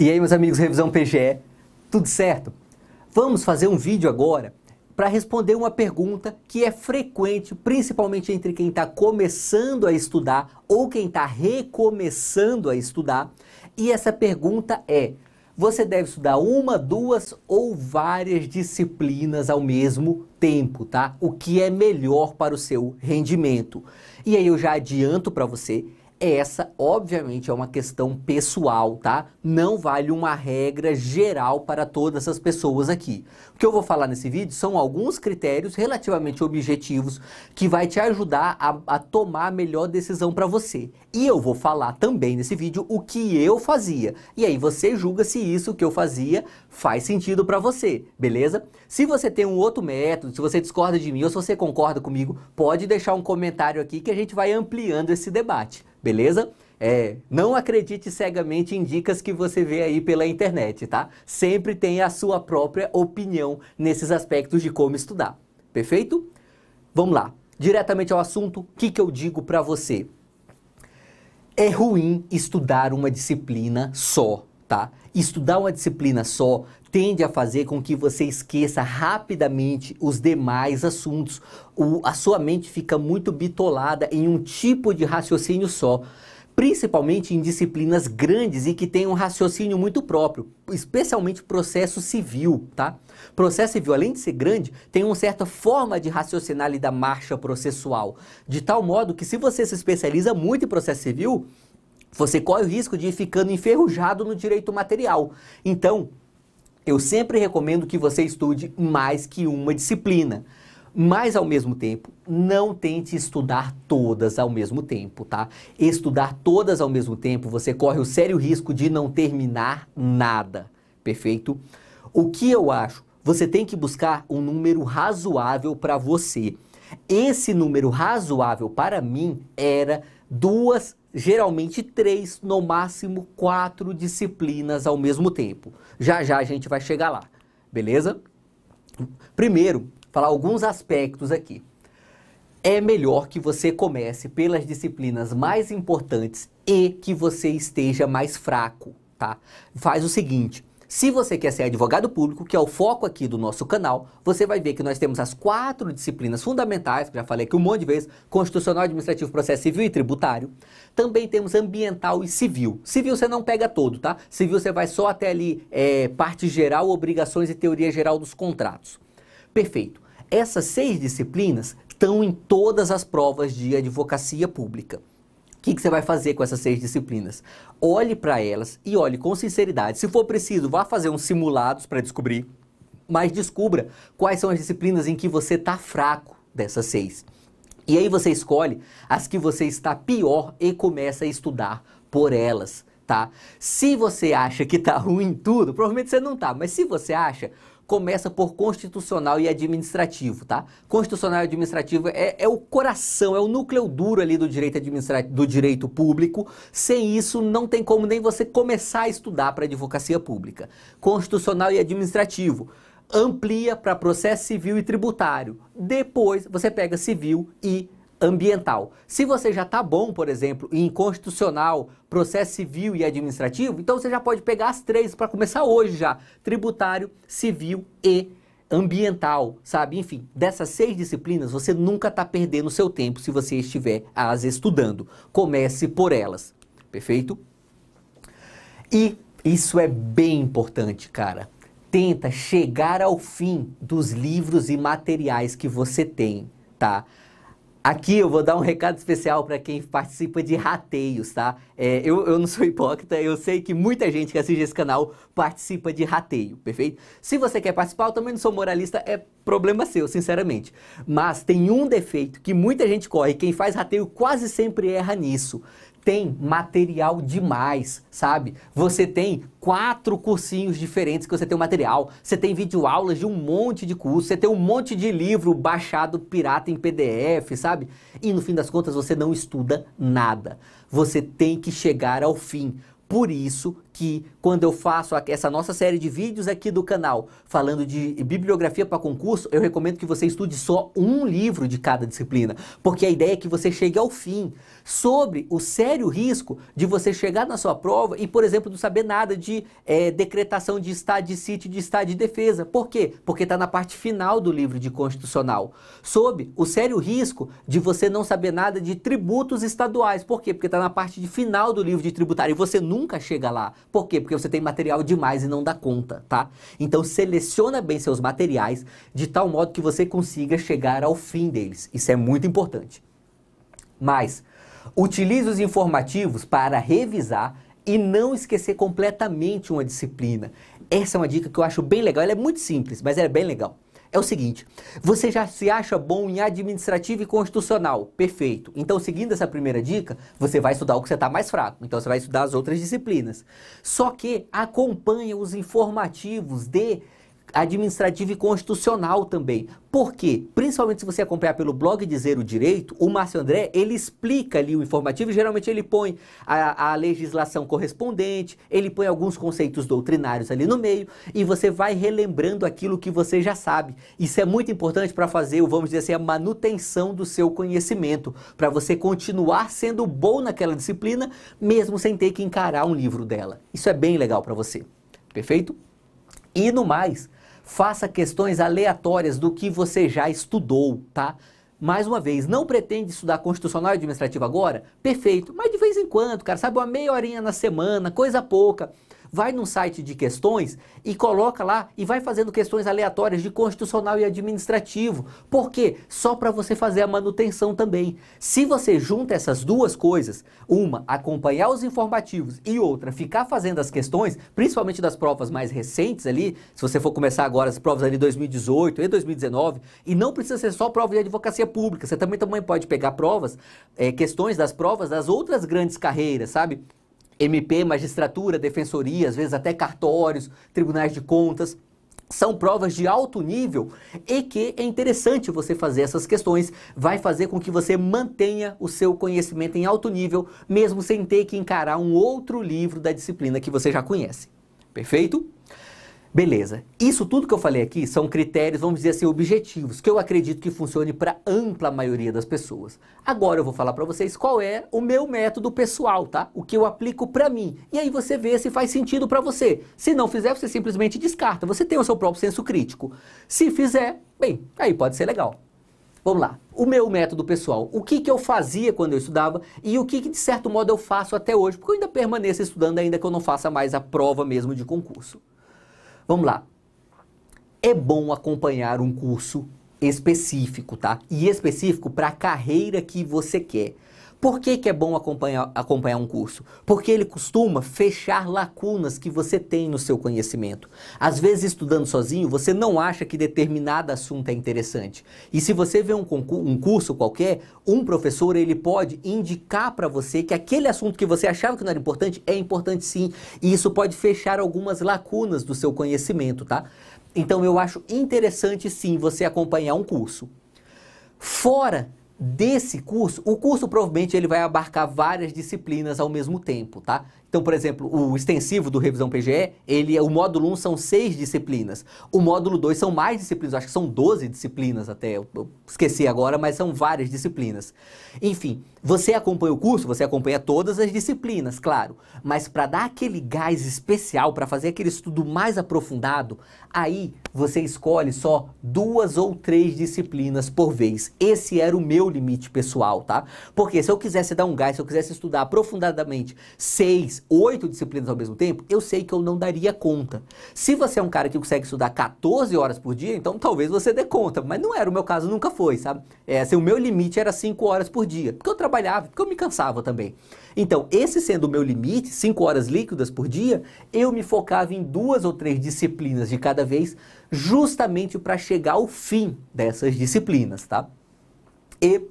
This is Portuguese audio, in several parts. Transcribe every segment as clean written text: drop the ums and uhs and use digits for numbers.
E aí, meus amigos, Revisão PGE, tudo certo? Vamos fazer um vídeo agora para responder uma pergunta que é frequente, principalmente entre quem está começando a estudar ou quem está recomeçando a estudar. E essa pergunta é: você deve estudar uma, duas ou várias disciplinas ao mesmo tempo, tá? O que é melhor para o seu rendimento? E aí eu já adianto para você, essa obviamente é uma questão pessoal, tá? Não vale uma regra geral para todas as pessoas aqui. O que eu vou falar nesse vídeo são alguns critérios relativamente objetivos que vai te ajudar a tomar a melhor decisão para você. E eu vou falar também nesse vídeo o que eu fazia. E aí você julga se isso que eu fazia faz sentido para você, beleza? Se você tem um outro método, se você discorda de mim ou se você concorda comigo, pode deixar um comentário aqui que a gente vai ampliando esse debate. Beleza? Não acredite cegamente em dicas que você vê aí pela internet, tá? Sempre tem a sua própria opinião nesses aspectos de como estudar. Perfeito? Vamos lá. Diretamente ao assunto, o que eu digo pra você? É ruim estudar uma disciplina só, tá? Estudar uma disciplina só tende a fazer com que você esqueça rapidamente os demais assuntos. A sua mente fica muito bitolada em um tipo de raciocínio só, principalmente em disciplinas grandes e que têm um raciocínio muito próprio, especialmente processo civil, tá? Processo civil, além de ser grande, tem uma certa forma de raciocinar ali da marcha processual, de tal modo que se você se especializa muito em processo civil, você corre o risco de ir ficando enferrujado no direito material. Então, eu sempre recomendo que você estude mais que uma disciplina. Mas, ao mesmo tempo, não tente estudar todas ao mesmo tempo, tá? Estudar todas ao mesmo tempo, você corre o sério risco de não terminar nada, perfeito? O que eu acho? Você tem que buscar um número razoável para você. Esse número razoável para mim era 2, geralmente 3, no máximo 4 disciplinas ao mesmo tempo. Já já a gente vai chegar lá, beleza? Primeiro, falar alguns aspectos aqui. É melhor que você comece pelas disciplinas mais importantes e que você esteja mais fraco, tá? Faz o seguinte: se você quer ser advogado público, que é o foco aqui do nosso canal, você vai ver que nós temos as 4 disciplinas fundamentais, que já falei aqui um monte de vezes: constitucional, administrativo, processo civil e tributário. Também temos ambiental e civil. Civil você não pega todo, tá? Civil você vai só até ali parte geral, obrigações e teoria geral dos contratos. Perfeito. Essas 6 disciplinas estão em todas as provas de advocacia pública. O que você vai fazer com essas 6 disciplinas? Olhe para elas e olhe com sinceridade. Se for preciso, vá fazer uns simulados para descobrir, mas descubra quais são as disciplinas em que você está fraco dessas 6. E aí você escolhe as que você está pior e começa a estudar por elas, tá? Se você acha que está ruim em tudo, provavelmente você não tá, mas se você acha, começa por constitucional e administrativo, tá? Constitucional e administrativo é o coração, é o núcleo duro ali do direito do direito público. Sem isso, não tem como nem você começar a estudar para advocacia pública. Constitucional e administrativo. Amplia para processo civil e tributário. Depois, você pega civil e ambiental. Se você já está bom, por exemplo, em constitucional, processo civil e administrativo, então você já pode pegar as 3 para começar hoje já: tributário, civil e ambiental, sabe? Enfim, dessas 6 disciplinas você nunca está perdendo seu tempo se você estiver as estudando. Comece por elas, perfeito? E isso é bem importante, cara. Tenta chegar ao fim dos livros e materiais que você tem, tá? Aqui eu vou dar um recado especial para quem participa de rateios, tá? Eu não sou hipócrita, eu sei que muita gente que assiste esse canal participa de rateio, perfeito? Se você quer participar, eu também não sou moralista, é problema seu, sinceramente. Mas tem um defeito que muita gente corre, quem faz rateio quase sempre erra nisso. Tem material demais, sabe? Você tem 4 cursinhos diferentes que você tem o material, você tem videoaulas de um monte de curso, você tem um monte de livro baixado pirata em PDF, sabe? E no fim das contas você não estuda nada. Você tem que chegar ao fim. Por isso que quando eu faço essa nossa série de vídeos aqui do canal falando de bibliografia para concurso, eu recomendo que você estude só um livro de cada disciplina, porque a ideia é que você chegue ao fim, sobre o sério risco de você chegar na sua prova e, por exemplo, não saber nada de decretação de estado de sítio, de estado de defesa. Por quê? Porque está na parte final do livro de Constitucional. Sob o sério risco de você não saber nada de tributos estaduais. Por quê? Porque está na parte final do livro de tributário e você nunca chega lá. Por quê? Porque você tem material demais e não dá conta, tá? Então seleciona bem seus materiais de tal modo que você consiga chegar ao fim deles. Isso é muito importante. Mas utilize os informativos para revisar e não esquecer completamente uma disciplina. Essa é uma dica que eu acho bem legal. Ela é muito simples, mas ela é bem legal. É o seguinte, você já se acha bom em administrativo e constitucional? Perfeito. Então, seguindo essa primeira dica, você vai estudar o que você está mais fraco. Então, você vai estudar as outras disciplinas. Só que acompanha os informativos de administrativo e constitucional também. Por quê? Principalmente se você acompanhar pelo blog Dizer o Direito, o Márcio André, ele explica ali o informativo e geralmente ele põe a legislação correspondente, ele põe alguns conceitos doutrinários ali no meio e você vai relembrando aquilo que você já sabe. Isso é muito importante para fazer, vamos dizer assim, a manutenção do seu conhecimento, para você continuar sendo bom naquela disciplina, mesmo sem ter que encarar um livro dela. Isso é bem legal para você. Perfeito? E no mais, faça questões aleatórias do que você já estudou, tá? Mais uma vez, não pretende estudar constitucional e administrativo agora? Perfeito, mas de vez em quando, cara, sabe, uma meia horinha na semana, coisa pouca. Vai num site de questões e coloca lá e vai fazendo questões aleatórias de constitucional e administrativo. Por quê? Só para você fazer a manutenção também. Se você junta essas duas coisas, uma, acompanhar os informativos e outra, ficar fazendo as questões, principalmente das provas mais recentes ali, se você for começar agora as provas ali 2018 e 2019, e não precisa ser só prova de advocacia pública, você também pode pegar provas, questões das provas das outras grandes carreiras, sabe? MP, magistratura, defensoria, às vezes até cartórios, tribunais de contas. São provas de alto nível e que é interessante você fazer essas questões, vai fazer com que você mantenha o seu conhecimento em alto nível, mesmo sem ter que encarar um outro livro da disciplina que você já conhece. Perfeito? Beleza. Isso tudo que eu falei aqui são critérios, vamos dizer assim, objetivos, que eu acredito que funcione para ampla maioria das pessoas. Agora eu vou falar para vocês qual é o meu método pessoal, tá? O que eu aplico para mim. E aí você vê se faz sentido para você. Se não fizer, você simplesmente descarta. Você tem o seu próprio senso crítico. Se fizer, bem, aí pode ser legal. Vamos lá. O meu método pessoal. O que eu fazia quando eu estudava e o que de certo modo eu faço até hoje, porque eu ainda permaneço estudando, ainda que eu não faça mais a prova mesmo de concurso. Vamos lá. É bom acompanhar um curso específico, tá? E específico para a carreira que você quer. Por que é bom acompanhar um curso? Porque ele costuma fechar lacunas que você tem no seu conhecimento. Às vezes, estudando sozinho, você não acha que determinado assunto é interessante. E se você vê um curso qualquer, um professor ele pode indicar para você que aquele assunto que você achava que não era importante, é importante sim. E isso pode fechar algumas lacunas do seu conhecimento, tá? Então, eu acho interessante sim você acompanhar um curso. Fora desse curso, o curso provavelmente ele vai abarcar várias disciplinas ao mesmo tempo, tá? Então, por exemplo, o extensivo do Revisão PGE, o módulo 1 são 6 disciplinas, o módulo 2 são mais disciplinas, acho que são 12 disciplinas até, eu esqueci agora, mas são várias disciplinas. Enfim, você acompanha o curso, você acompanha todas as disciplinas, claro, mas para dar aquele gás especial, para fazer aquele estudo mais aprofundado, aí você escolhe só 2 ou 3 disciplinas por vez. Esse era o meu limite pessoal, tá? Porque se eu quisesse dar um gás, se eu quisesse estudar aprofundadamente 6, 8 disciplinas ao mesmo tempo, eu sei que eu não daria conta. Se você é um cara que consegue estudar 14 horas por dia, então talvez você dê conta, mas não era o meu caso, nunca foi, sabe? Assim, o meu limite era 5 horas por dia, porque eu trabalhava, porque eu me cansava também. Então, esse sendo o meu limite, 5 horas líquidas por dia, eu me focava em 2 ou 3 disciplinas de cada vez, justamente para chegar ao fim dessas disciplinas, tá? E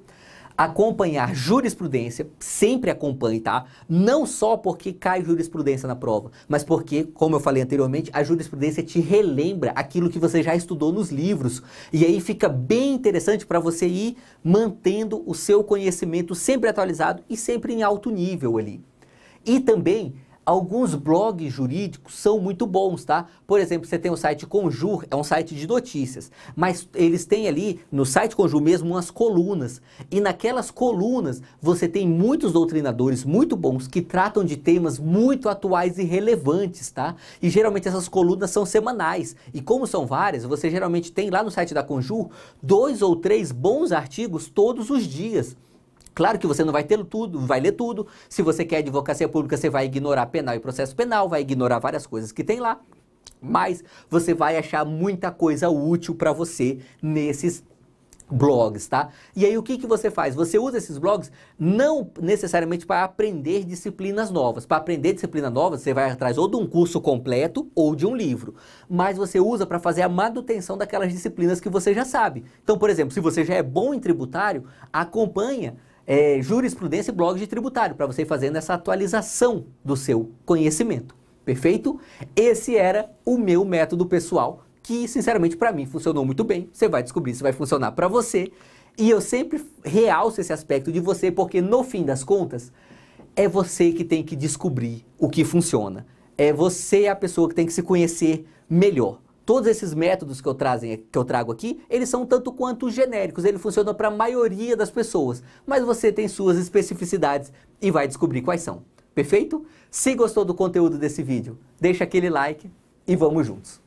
acompanhar jurisprudência, sempre acompanhe, tá? Não só porque cai jurisprudência na prova, mas porque, como eu falei anteriormente, a jurisprudência te relembra aquilo que você já estudou nos livros. E aí fica bem interessante para você ir mantendo o seu conhecimento sempre atualizado e sempre em alto nível ali. E também alguns blogs jurídicos são muito bons, tá? Por exemplo, você tem o site Conjur, é um site de notícias, mas eles têm ali, no site Conjur mesmo, umas colunas. E naquelas colunas, você tem muitos doutrinadores muito bons que tratam de temas muito atuais e relevantes, tá? E geralmente essas colunas são semanais. E como são várias, você geralmente tem lá no site da Conjur 2 ou 3 bons artigos todos os dias. Claro que você não vai ter tudo, vai ler tudo. Se você quer advocacia pública, você vai ignorar penal e processo penal, vai ignorar várias coisas que tem lá. Mas você vai achar muita coisa útil para você nesses blogs, tá? E aí o que você faz? Você usa esses blogs não necessariamente para aprender disciplinas novas. Para aprender disciplinas novas, você vai atrás ou de um curso completo ou de um livro. Mas você usa para fazer a manutenção daquelas disciplinas que você já sabe. Então, por exemplo, se você já é bom em tributário, acompanha jurisprudência e blog de tributário, para você ir fazendo essa atualização do seu conhecimento. Perfeito? Esse era o meu método pessoal, que sinceramente para mim funcionou muito bem. Você vai descobrir se vai funcionar para você. E eu sempre realço esse aspecto de você, porque no fim das contas, é você que tem que descobrir o que funciona. É você a pessoa que tem que se conhecer melhor. Todos esses métodos que eu trago aqui, eles são tanto quanto genéricos, eles funcionam para a maioria das pessoas, mas você tem suas especificidades e vai descobrir quais são. Perfeito? Se gostou do conteúdo desse vídeo, deixa aquele like e vamos juntos!